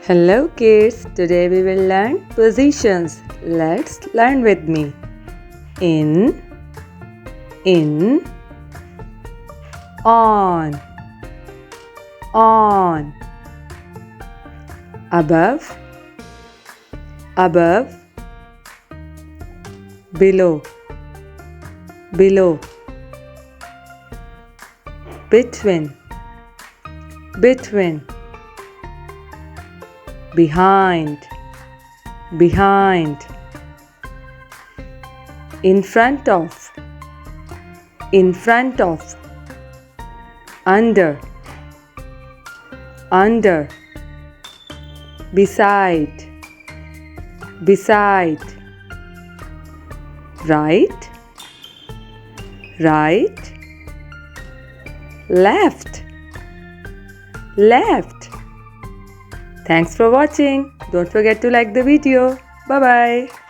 Hello kids, today we will learn positions. Let's learn with me. In, on, above, below, between, behind, in front of, under, beside, right, left. Thanks for watching. Don't forget to like the video. Bye bye.